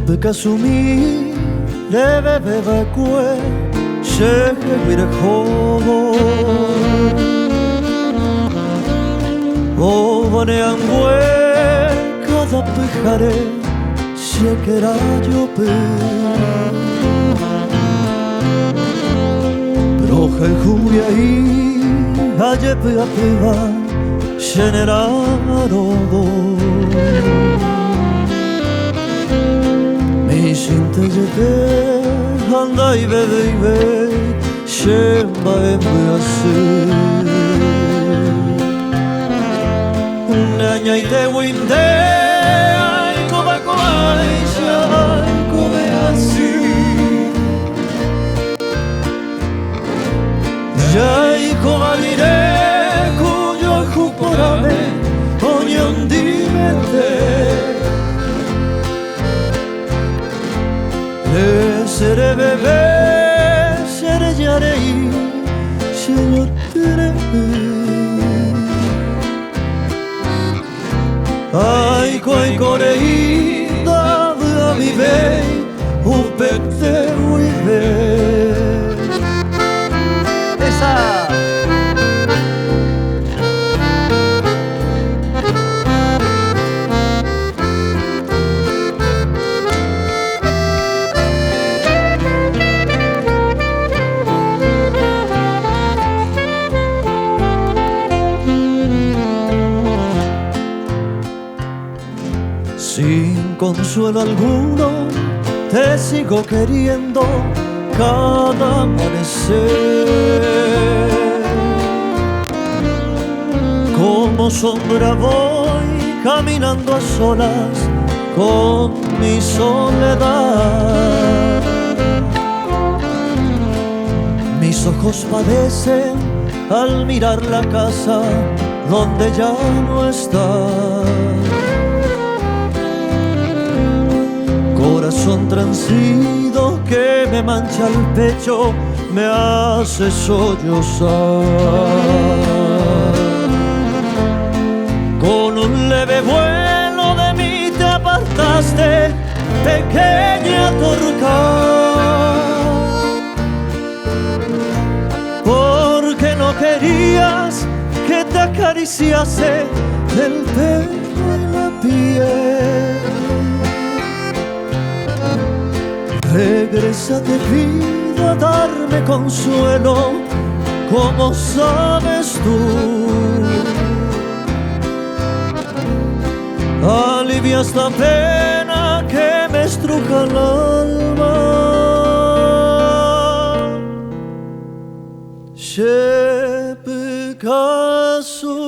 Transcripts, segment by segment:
Bekasumi leve bakue sheke birho o vane angwe kada pejare shekera yope broje julia y ayepe apeva generaro Sinte jete handai bebe shemba embrase Nanya ite winde ai koba koaisha kobe asi Jai koalire kuyo kuporame onyondimete Sere bebe, sere yarei, sere tere. Ai koi korei, da mi vei, upekte uive. Esa. Sin consuelo alguno, te sigo queriendo cada amanecer. Como sombra voy caminando a solas con mi soledad. Mis ojos padecen al mirar la casa donde ya no estás. Corazón transido que me mancha el pecho, me hace sollozar. Con un leve vuelo de mí te apartaste, pequeña torca. Porque no querías que te acariciase el pelo y la piel. Regresa, te pido a darme consuelo, como sabes tú. Alivia esta pena que me estruja el alma. Shepe kasumi.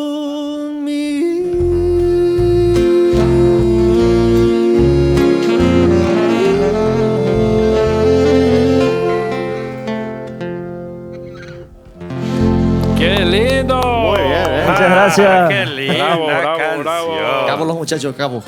¡Qué lindo! Muy bien, Muchas gracias. ¡Qué linda canción! Bravo los muchachos, cabos.